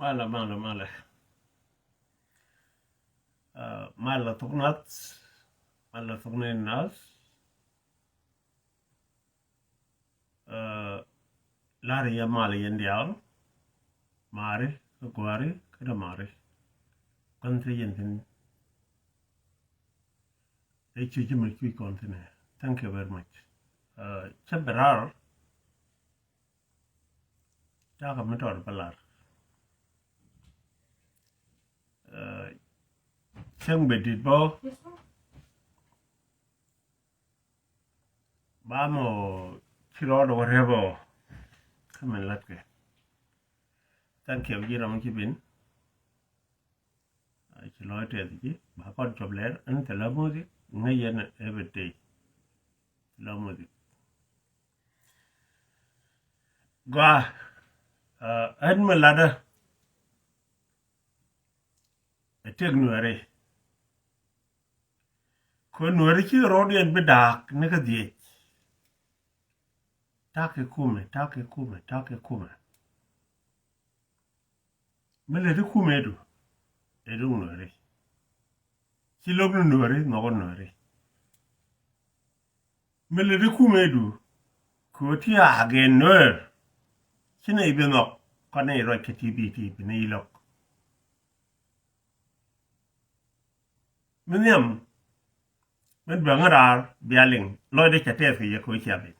Mala. Mala tugnat, mala tugnin nas. Lari ya mali yendial, mari, kuari, kada mari. Country yentin. Chui continue. Thank you very much. Chaberar, jaga metor balar. Cheng bedit bo, bamo chiro do whatever. Come and let go. Thank you, Jiram Kibin. Chilo te di, bakon chobler, and the music, ngayon every day. La music. Gwa, adma lada, a tig nuare. Ko nuare chi rodi and bedak, nigga di. Take kume. Mele di kume do. Edu nuare. Chi lognu nuare, no nuare. Mele di kume do. Ko ti again nuare. Chine ibinok, kone iro KTBT, bine ilok. Minyam, men bangarar, bialing, loide chates ki yako chabe.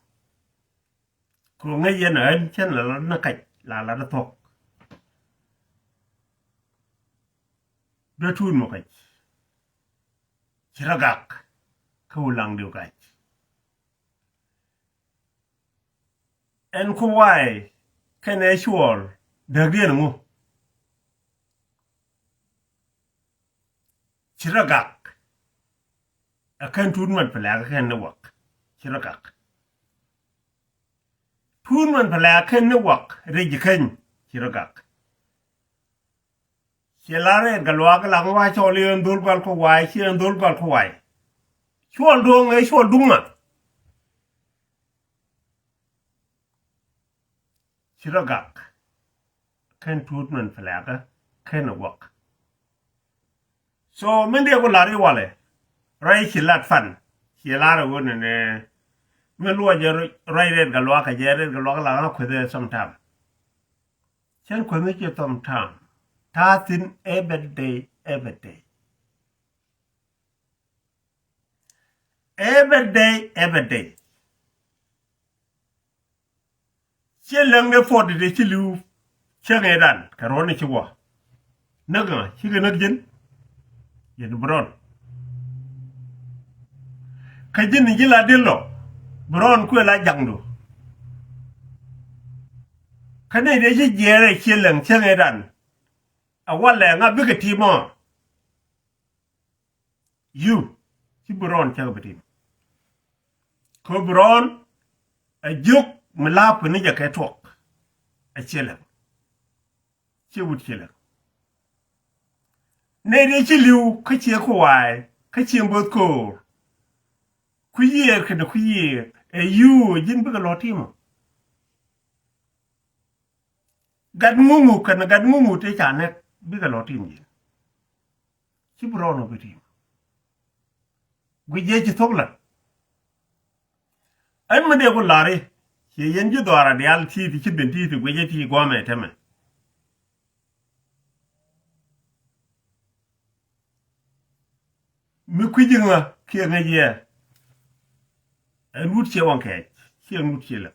Ko ngayen en chen la na kaj, la tok. Betun mo kaj. Chiragak, kaulang diw kaj. En kuwai, kene shuol, dagdian mo. Chiragak. Akan tunman pala akan nawak. Chiragak. Tunman pala akan nawak. Rejikan. Chiragak. Chilare galwag lang wa choli ang dulgal ko wai. Siya ang dulgal ko wai. Shuol dong ay shuol dunga. Chiragak. Akan tunman pala akan nawak. So, mende ko lari wale. Rai chilat fan. Chilara wone ne. Melua je rai red galwa ka je red galwa la na kwede sometime. Chen kwede je sometime. Tatin every day. Every day. Chen lang ne for de chilu. Chen edan. Karone chiwa. Naga. Chiga nagjen. Yen bron. Kajin ni jila dillo. Bron kwe la jangdu. Kane de ji jere chilang edan. Awale nga biga timo. You. Chi bron chang betim. Ko bron. A juk malap ni ja ketwok. A chilang. Chi wut chilang. Ne de chi liu kachie kuwai. Kachie mbot ko. Kuyer kena kuyer. You jin biga lotimo. Gad ngumu te chane biga lotim jin. Chi brono bitim. Guje chi thoglan. Ay mende ko lari. Chi yenji dwara dial ti chi benti ti guje ti gome teme. Mi kujinga kia ngaje. Root che wonke. Chi root che le.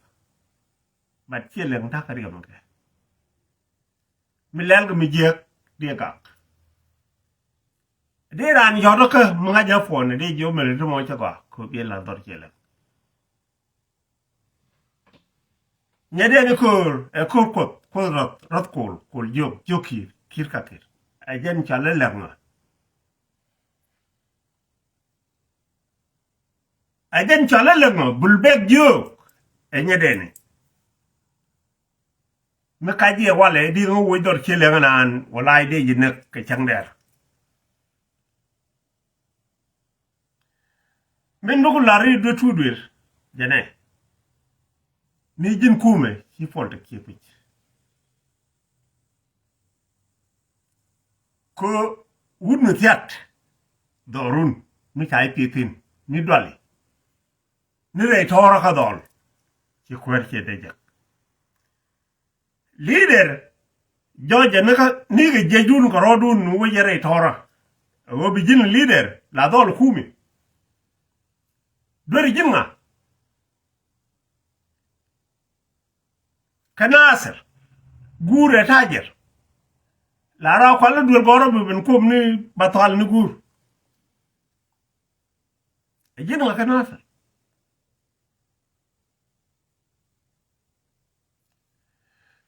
But chi le ngta kari wonke. Mi lel mi jek dia gak. De ran yodo ke mga ja fone de jo mele to mo cha ko bi la dor che le. Nyade ni ko rot kol joki kirkatir. Ajen chale lenga. Ajen chale lenga bulbek jo. Nyade ni. Me kaji wale di ngo dor che lenga nan wala de jinek ke changder. Men do lari do tudwir jane. Ni jin kume, si folta kipich. ko wudnu tiat dorun mi chai pitin mi dwali ni re tora ka dol ci kwerche deja leader joje ni ga jejun ko rodun nu wajere tora wo bijin leader la dol kumi dori jinga kanasir gure tajer la ra ko la dur goro bi ben kom ni batal ni gur jinga kanasir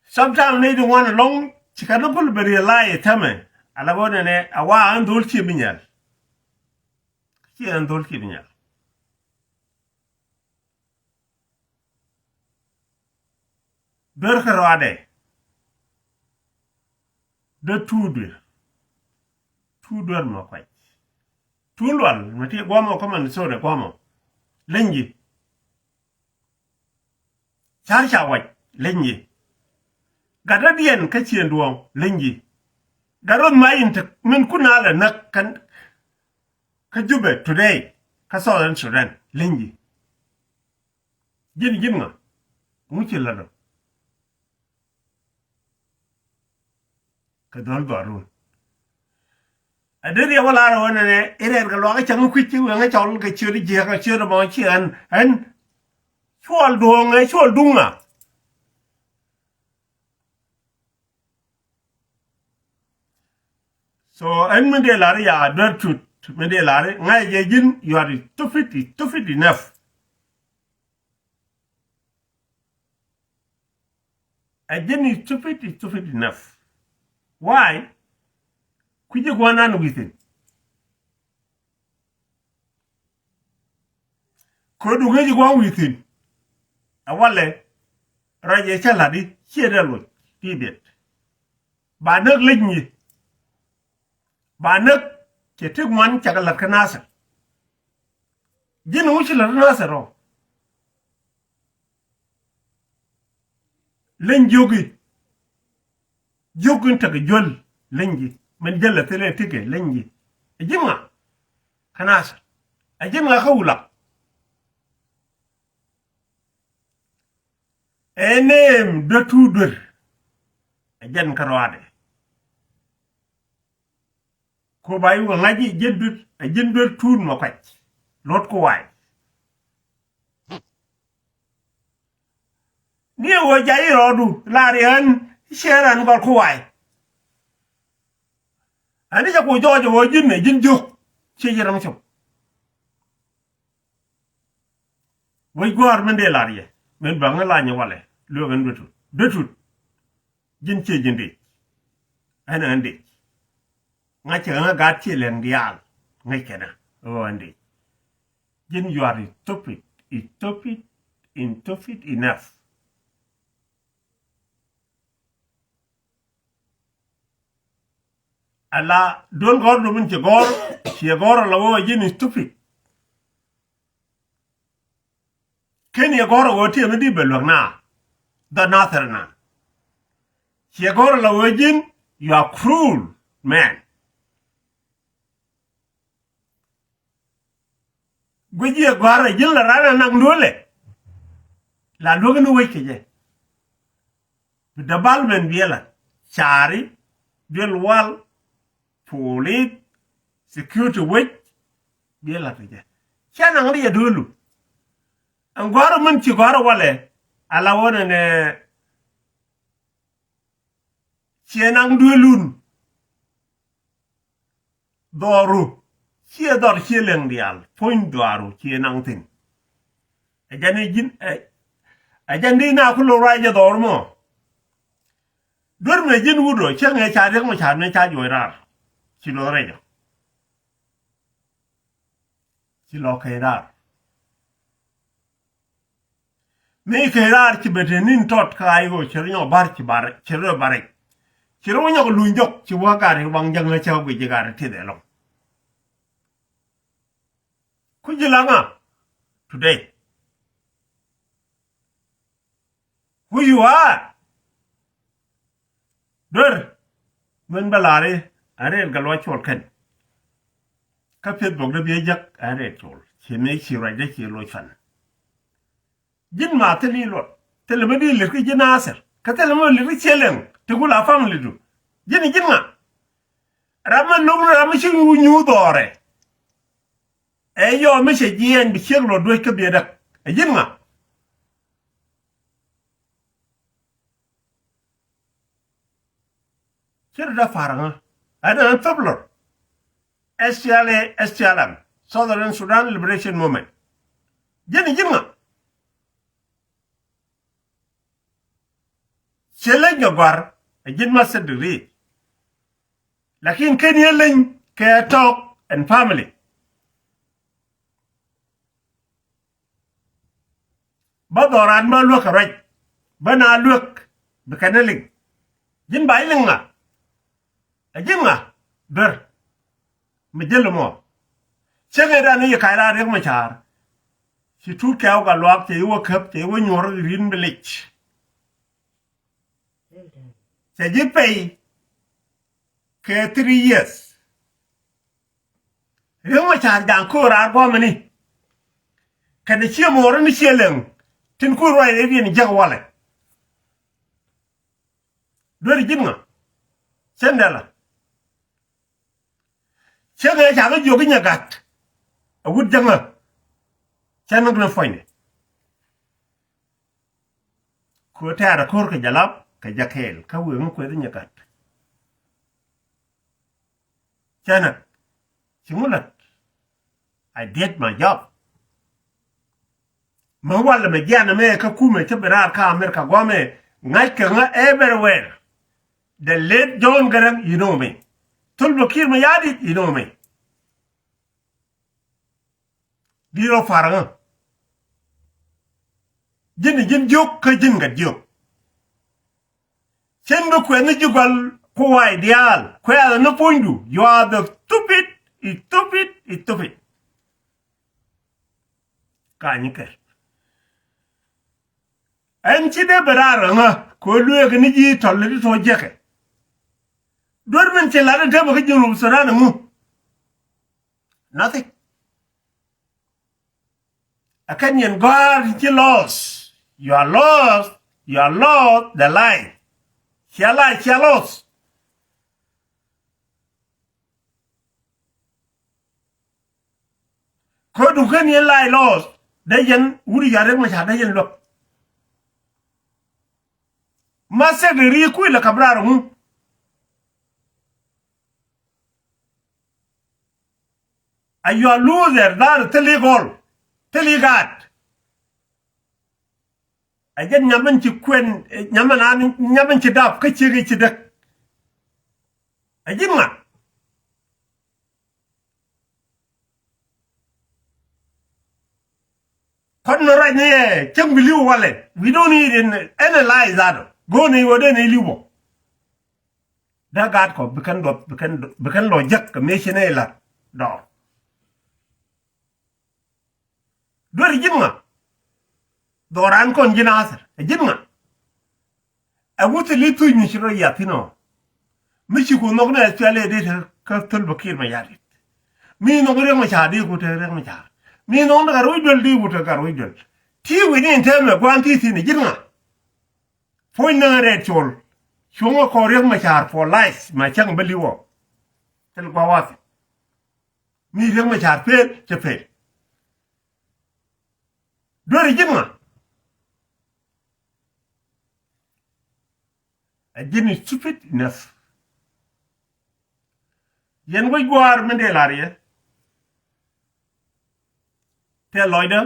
sometimes they don't want long chikano pul beri lai tame ala bona ne awa an dol chi binyal chi an dol chi binyal ber kharwade de tudur ma kwai tulwal mati gomo kuma so de gomo lenji char chawai lenji gada diyan kacien duwang lenji garon mayin ta min kunala na kan ka jube today ka southern sudan lenji jin nga muci lado ka dol barun adere wala ro ne ere ga lo ga chang ku chi nga chol ga chiri je ga chiri mo chi an chol duong ai chol dunga so en mende lare ya advertut mende lare ngai je jin you are stupid enough again is stupid enough why kuje gwana no within ko du ngi gwan within awale raje chaladi chedelo tibet ba nak leñi ba nak ke tig man chagala kanasa jinu wuci la nasa ro len jogun taga jol lenji man jalla tele tike lenji ajima kanasa ajima khawla enem de tudur ajan karwade ko bayu ngaji jeddut ajendul tun mo kwaj lot ko way ni wo jayi rodu lari han sheran gol ko way ani ja ko jojo wo jinne jinjo ci yaram ci way gor men de lari men ba nga lañu wale lo gan dutut jin ci jindi ana andi nga ci nga gatti len dial nga kena o andi jin you are stupid enough ala don gor do min ci gor la wo jin stupid ken ye gor wo ti mi di belok na the northern ci gor la wo jin you are cruel man gweji gwara jin la rana nang dole la logan weke je da balmen biela chari del wal police security wek biela je chana ngri ya dulu an gwara mun ci gwara wale ala wona ne chenang dulun doru chia dor chieleng dial point doaru chienang tin ajani jin ajandi na kulo raja dormo dorme jin wudo chenge cha de mo cha ne cha joirar chilo rejo chilo kairar me kairar ci betenin tot kai go chirnyo bar ci bar chiro bare chiro nyo lunjok ci wagare wangjang na cha go jigare tidelo kujilanga today who you are dur men balare are ga lo chol kan ka pet bok da be jak are chol che me chi ra de chi lo fan jin ma te li lo te le me di le ki jina aser ka te le mo le ki chelen te gula family du jin ma raman no ram chi nyu dore e yo me che jien bi chelo do ka be da jin ma Kira da faranga ada tablo SPLM Southern Sudan Liberation Movement jeni jinga chele nyogwar jin ma sedri lakin ken yelen ke talk and family badoran ma luok raj bana luok bekaneling jin bailinga ajinga ber mejelomo chege da ni kaira rek machar si tu kaw ga lwak te wo kap te wo nyor rin belich se je pay ke 3 years rek machar dan ko ra go mani kan chi mo ro ni cheleng tin ku roi re ni jag wala do ri jinga sendala chege ja ga jogi nyagat agud janga chana gna foine ko tara kor ka jalab ka jakel ka wen ko de nyagat chana simulat I did my job ma wala me jana me ka kume te berar ka America gwame ngai ka nga everywhere the late John Garang you know me Tulbo kir me yadi you know me Diro faranga jin jok ka jin ga jok chen do ko na jugal ko wa ideal ko ya no pondu you are the stupid ka ni ke en chi de beraranga ko luwe ni ji tolle to jeke dormen che la de ba ka jinu sarana mu nothing Akanyan God you lost. You are lost the line. Chia lost. Ko du kan yen lie lost. Dayan wuri yare ma sha dayan lo. Masa de ri ku la kabrar mu. Ayu a loser dar telegol. Teligat ajen nyaman ci kwen nyaman ci daf ka ci dak ajin ma kon no right ne chang biliu wale we don't need an analyze that go ne wode ne liwo da gat ko bekan lo jak ka mechine la do Dori jinga doran kon jina asar jinga awuti litu ni shiro yatino michi ko no na twale de ka tul bakir ma yari mi no gore ma chadi ko te ma cha mi no na ro dol di wuta ka ro dol ti wi ni teme kwanti ti ni jinga foi na re chol shungo ko re ma cha for life ma chang beliwo tel kwa wat mi re ma cha pe che pe Dori jinga I didn't stupid enough yen way gwar mende larie te loida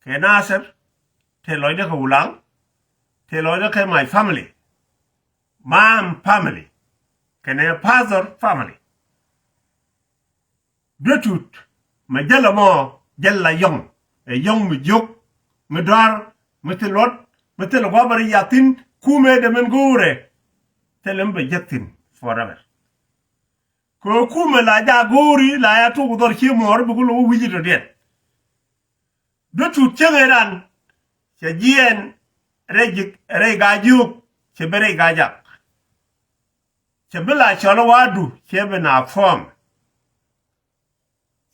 ke nasser te loida ko ulang te loida ke my family mom family ke ne father family Dutut ma jala mo jala yong e yong mi jok mi dar mi telot mi tel gwabari yatin kume de men gore telem be jetin forever ko kume la ja gori la ya tu dor chi mor bu lo wiji do den do tu chengeran che jien rejik re gajuk che bere gajak Chabila chola wadu chebe na form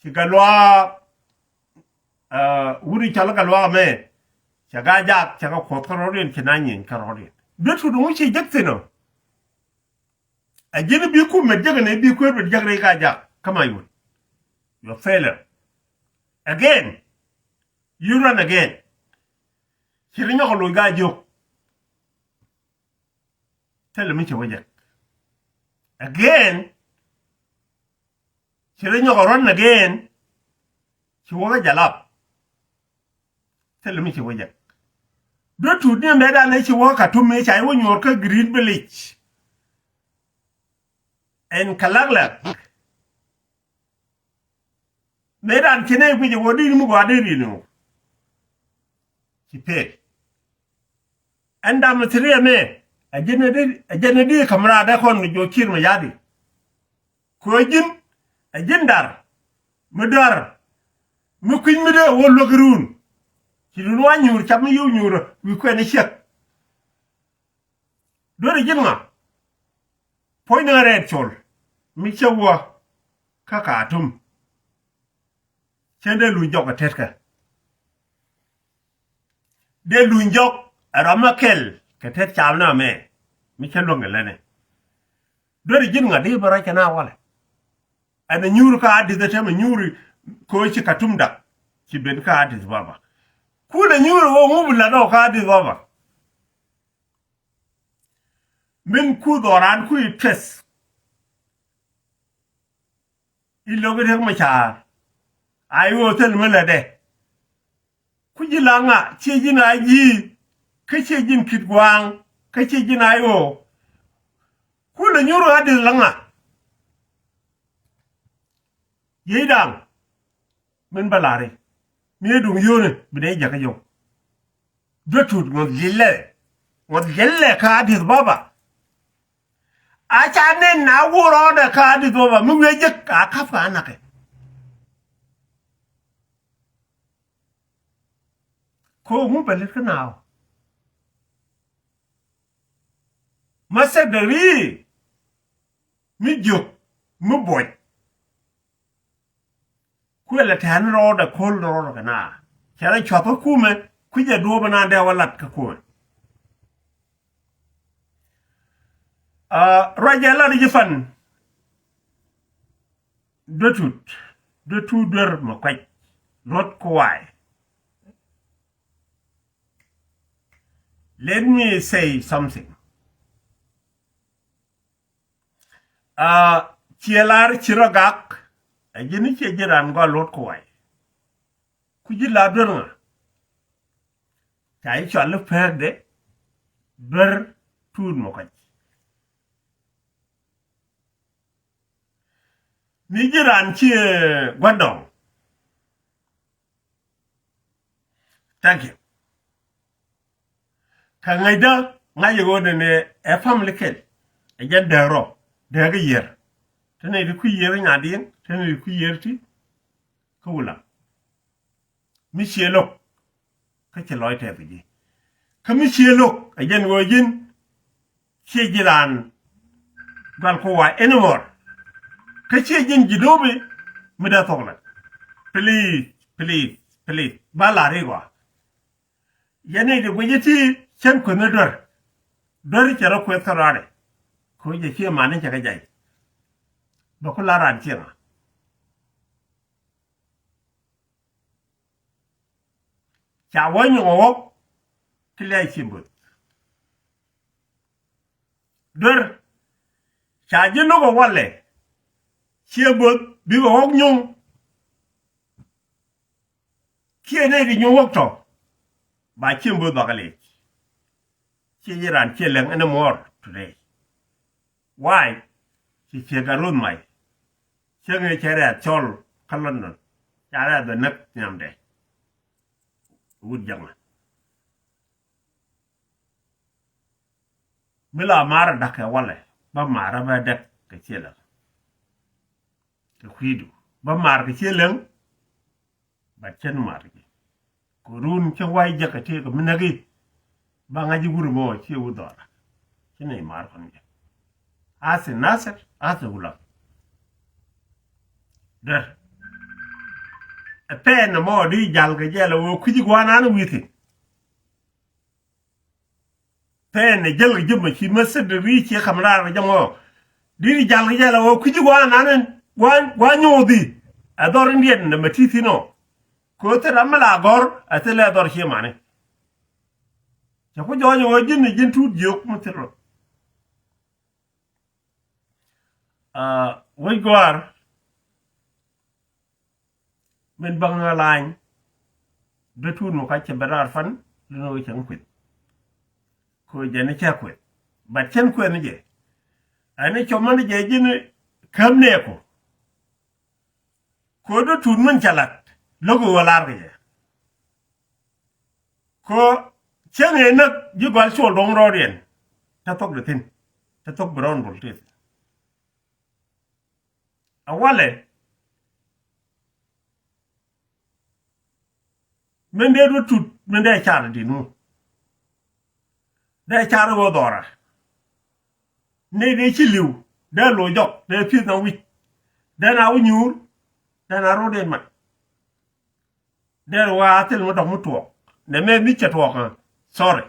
chikalwa wuri chola kalwa me chaga jak chaga khotrorin chinanyin karorin betu no chi jaktino ajene bi ku me jaga ne bi ku be jaga ka jak kama you failure again you run again chirinyo ko lo ga jok tell me chawajak again chirinyo ko run again chiwaga jalap tell me chawajak do tu ne me da ne chiwaga tumme chai wo nyor ka green village en kalagla medan kene bi wodi mu gwade ri no kipe anda materiya me ajene di kamra da kon jo kirma yadi ko jin ajindar mudar mu kuñ mi de wollo grun ci lu wa ñur cham yu ñur wi ko ne chek do re jinma poina red chol mi chewa kaka atum chende lu jok tetka de lu jok ramakel ke tet chamna me mi chelo ngelene do re jinma de bara kana wala ana ñur ka adi da tam ñuri ko ci katumda ci ben ka adi baba ku da ñuri wo mu bula do ka adi baba min ku doran ku tes ilogo de ma cha ayo tel mala de ku jilanga ci jina ji ka ci jin kitwang ka ci jina yo ku da ñuru adi langa yidang min balare mi dum yone bide jaka yo dotut ngod gelle ka adis baba acha ne na wuro da ka adis baba mu weje ka kafa nake ko mu bele kana masadari mi jok mu boy kuela tan ro da kol ro kana chara chapa kume kuje do bana da walat ka ko rajala di jefan dotu der ma kwaj rot ko wai let me say something chielar chirogak ajini che jiran go lot ko wai ku ji la dorna tai chal perde ber tur mo kaj ni jiran chi gwadong thank you ka ngaida ngaye go ne e family kel e jadde ro de ga yer tane di ku yer ngadien tane di ku yerti ko wala mi cielo ka ci loy te bi ka mi cielo a jen go jin ci jiran dal ko wa anymore ka ci jin jidobe mi da tokla please bala rewa yene de go yiti chen ko ne dor ci ra ko tarare ko je ci manen ci ga jay do ko la ran ci ma cha wonyo wo klay ci mbut dor cha jino go wale ci mbut bi go wok nyum ki ne di nyum wok to ba ci mbut ba kale ci yiran ci len ene more today why ci garun mai ci nge chere chol kalon non chara da nak nyamde wud jama mila mara daka wale ba mara ba dak ka cela ka kwidu ba mara ka celen ba cen mara ki ko run ci way jaka te ko minagi ba ngaji guru mo ci wudora ci ne mara kon ase Nasser ase Gulam der pen mo di jal ke jelo wo kuji gwana no witi pen jel jëm ci masad ri ci xamra jango di jal ke jelo wo kuji gwana nan wa nyodi ador ndien na matiti no ko te ramala gor atele ador ci mane ci ko joño wo jinn tut jok mutero way gwar men banga lañ betul mo kacce berar fan no ci kwit ko jeni ci kwit ba chen ko ne je ani ci man je jinn kamne ko do tun man chalat logo walar ge ko chenge nak jigwal so dong rodien ta tok de tin ta tok brown voltage awale men de do tut men de char di nu de char go dora ne de ci liw de lo jok de pi na wi de na wu ñuur de na rodien mat de wa tel mo dok mu tok ne me mi ci tok sorry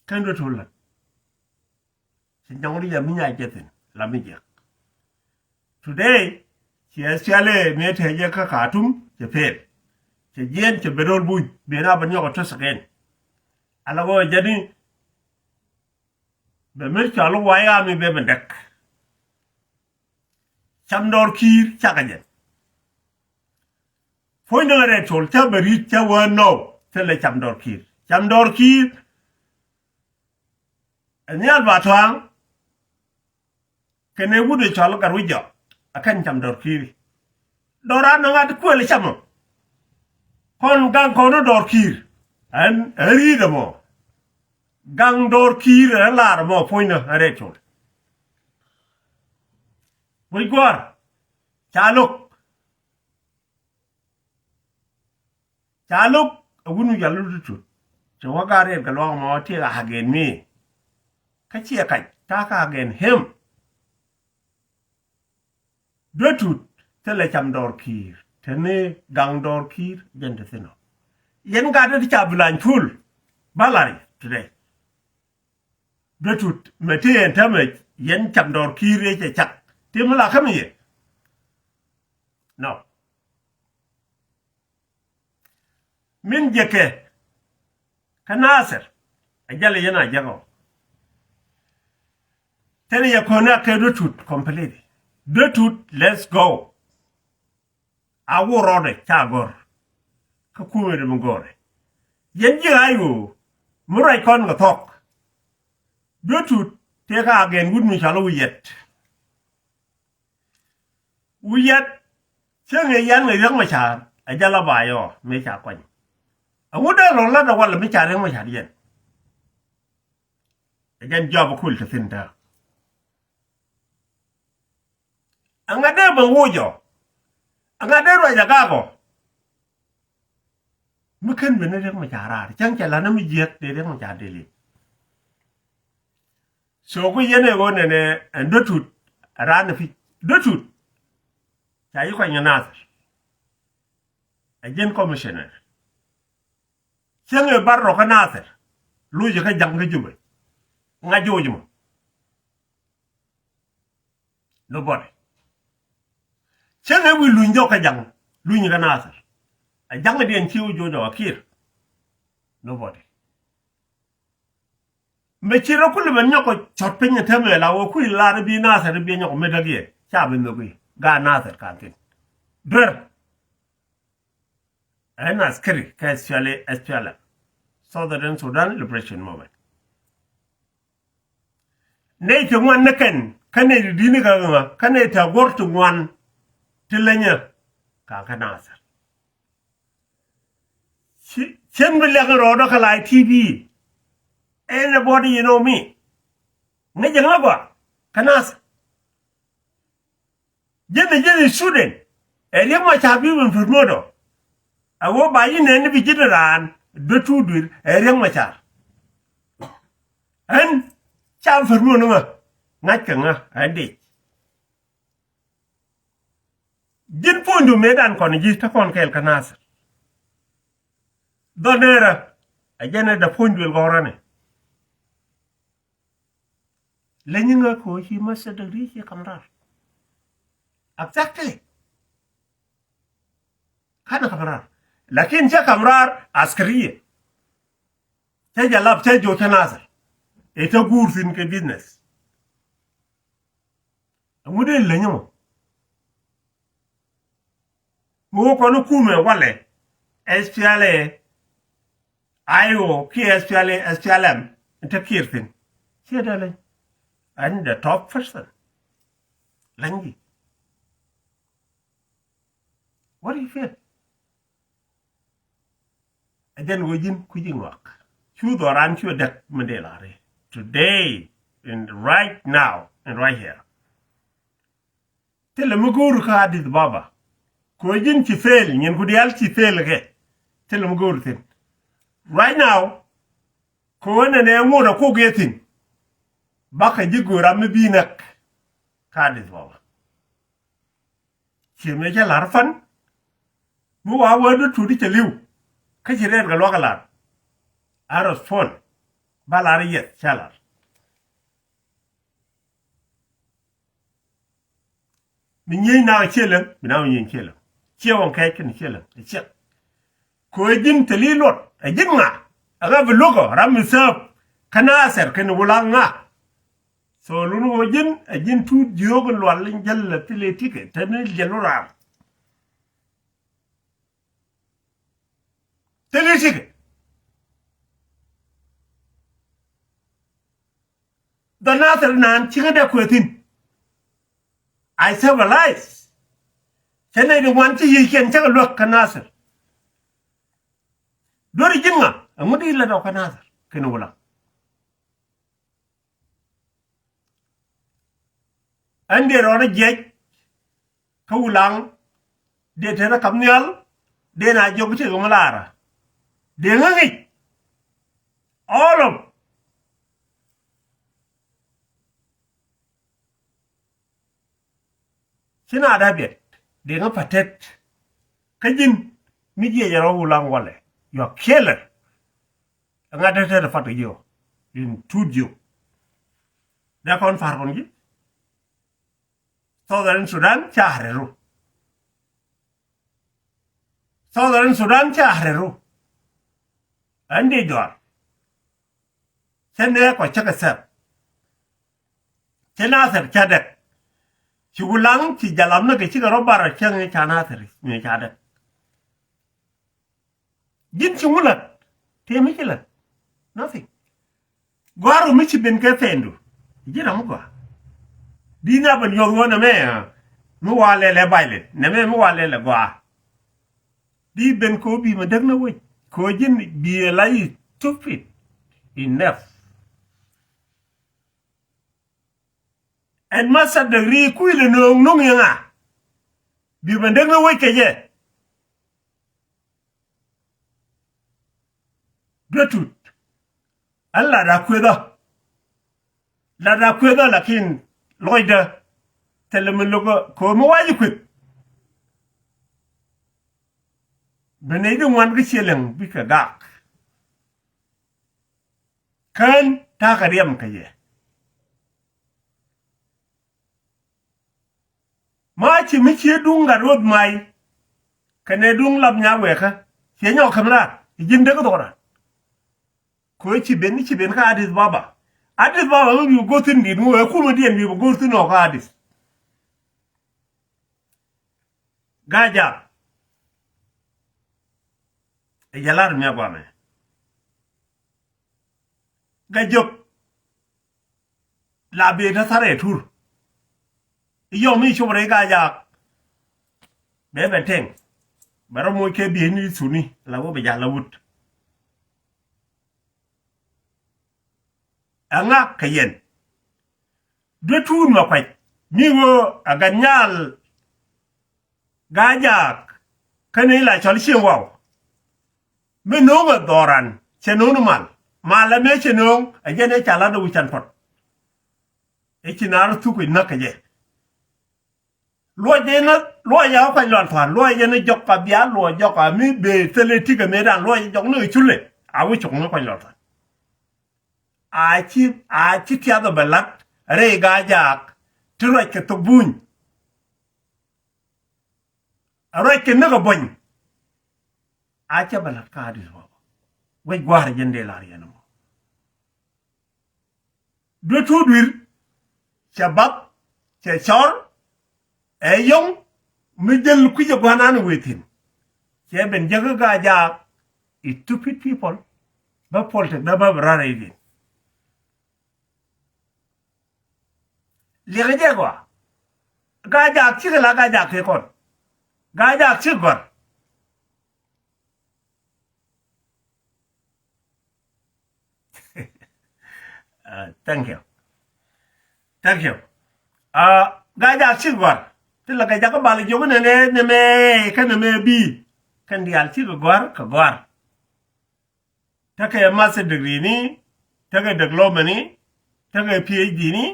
kan do tola ci ñangri ya mi ñay jetin la mi je today ci asiale me te je ka katum ci fel ci jen ci bedol buñ be na ba ñoko to sagen ala go jadi be me ci alu waya mi be be dek cham dor kir chakaje foi na re tol ta bari ta wano tele cham dor kir ani alba twang kene wude chalo garujo akan cham dor kir dora no ngat ko le chamo kon gang kono dor kir an ri de mo gang dor kir la mo foi na re tol voi gwar chaluk agunu jalu tu so wagare ga lo mo ti ga hagen mi kachi ka ta ka hagen hem dotut tele cham dor kir tene gang dor kir jende sino yen ga de cha bulan ful balari today dotut mete entame yen cham dor kir ye chak timla khamiye no min jeke kanaser ajale yana jago tene ya kona ke dotut completely dotut let's go awurode chagor ka kumere mugore yenji ayu murai kon ga tok dotut te ka agen gudmi chalo wiyet chenge yan ngi yang ma cha ajala bayo me cha kwany awuda ro la da wala me cha reng ma cha yen again job kul ta finta angade ba wojo angade ro ja gago muken be ne reng ma cha ra chang cha la na mi jet de reng ma cha de li so ko yene go ne ndotut ran fi dotut chayi kwa nyanaza again commissioner chenge barro kanaza luje ka jang jube nga jojuma nobody chenge wi lunjo ka jang lunyi kanaza a jang den chiu jojo akir nobody me chiro kulu ben nyoko chot penya teme la wo ku la bi nasa bi nyoko medagie cha ben no bi ga nazer kantin ber ana askari ka SPLA Southern Sudan Liberation Movement ne ke wan nakan kane dini ga kane ta gortu wan tilanya ka nazer chen bile ga rodo kala TV anybody you know me ne janga gwa kanas jene student eliam ma chabi won firmodo awo bayi ne ni bijiran do tudur eliam ma cha en cha am fermo nga ngaj ka nga ade jin pondu medan kon ji ta kon kel kanas donera ajana da pondu el gorane lenyinga ko shi masa da rishi kamrar exactly kana kamrar lakin ja kamrar askariye ta jalab ta jo kanasa eta gurfin ke business amude lenyo mo ko no kume wale SPLA ayo ki SPLA SPLM ta kirfin shi da len and the top person langi what do you feel and then wajin kujin wak chu doran chu dak mandelare today and right now and right here tele muguru ka hadith baba ko jin ci fail ñen ko dial ci fail ke tele muguru tin right now ko wona ne ngoda ko getin baka jigora mi bi nak ka hadith baba ci me ja larfan mu wa wadu tudi ci liw ka ci reer ga lokalat aros phone balare yet chalar min yi na chelen min na yin chelen chewon kai kin chelen che ko jin talilot a jinga aga blogo ram sab kana ser kin wulanga so lunu wajin a jin tu diogo lwalin jalla tile tike tanil jaluram tile tike the natal nan chingada kwetin I civilize. Can I want to you can take a look canasser? Dori jinga, a mudi let of canasser, Kenula. And they're on a jet, Kowlang, they tell a camnial, then I joke to Malara. They hung it. All of Sina dabet de nga patet kajin mi je yaro ulang wale yo killer nga dete da fatu yo in tudio da kon far kon gi Southern Sudan chahreru andi jor sene ko chaka sar sena sar chadak ci wulang ci jalam na ke ci ga robara chen ni chana tari ni chada jin ci wulat te mi ci la nothing gwaru mi ci ben ke fendu jina mu gwa dina ban yo wona me mu wale le baile ne me mu wale le gwa di ben ko bi ma dag na wo ko jin bi la yi stupid enough and masa degree kuile nong yanga bi bandeng na wai keje dotut alla da kweda lakin loida telemen logo ko mo waji kwet benay de wan ga cheleng bi ka gak kan ta kariyam kaje ma ci mi ci dunga road mai kane dung lab nya weka ci nyo kamra jin de ko dora ko ci ben ka adis baba bi go tin di mo ko mo dien bi go tin no ka adis gaja e jalar mi agwame gajok la be ta sare tur yo mi chobre ga ya be benteng baro mo ke bi ni suni la wo be ya la wut anga kayen de tur ma kwai mi wo aganyal ga ya kane la chol chen wow me no ga doran cheno no mal mala me cheno ajene chala do chan pot e kinar tu ku nakaje lo je na lo ya ko lon fan lo je na jokka biya lo jokka mi be seleti ga me dan lo jok no chulle a wi chok no ko lon fan a chi tia do balat re ga jak tro ke to buñ ro ke na ga boñ a cha balat ka di so way gwar jende la yana mo do to dir shabab che chor e yong mi jël ku je gwanan wetin che ben jaga ga ja stupid people ba polte da ba rara yi li ga gwa ga ja chi la ga ja ke kon ga ja chi gor thank you ga ja chi gor te la ga ja ko bal jogo ne me kan me bi kan dial chi gor ka gor ta ka master degree ni ta ka diploma ni ta ka phd ni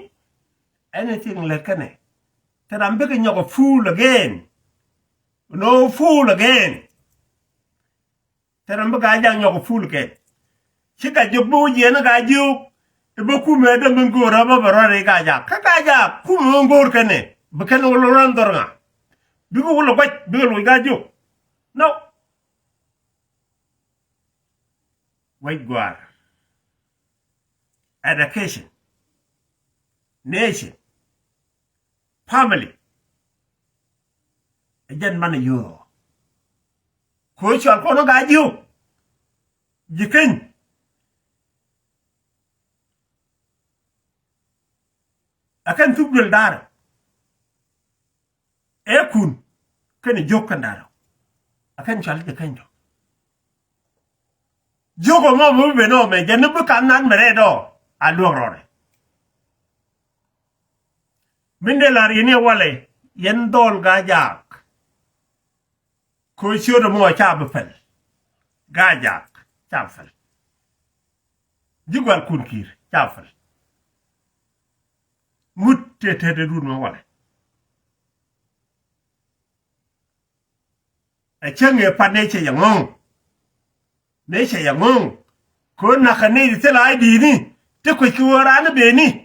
anything like ne ta ram be ka nyoko fool again no fool again ta ram be ga ja nyoko fool ke chi ka jobu je na ga ju te ba ku me da mun go ra ba ra re ga ja ka ga ja ku mo ngor ka ne be ka no lo ran dor nga bi ko lo gwaj bi lo ga ju no wait gwar education nation family ejen man yo ko chal ko no ga ju jikin akan tubul dara e kun kan jokkan dara akan chal de kan jogo mo mo be no me jenu bu kan nan mere do alu rore minde la rini wale yen dol ga jak ko chodo mo cha bu fel ga jak cha fel jigwal kun kir cha fel mut te de dun mo wale e chenge pa ne che yang ne che yang ko na khane ti la di ni te ko ki wora na be ni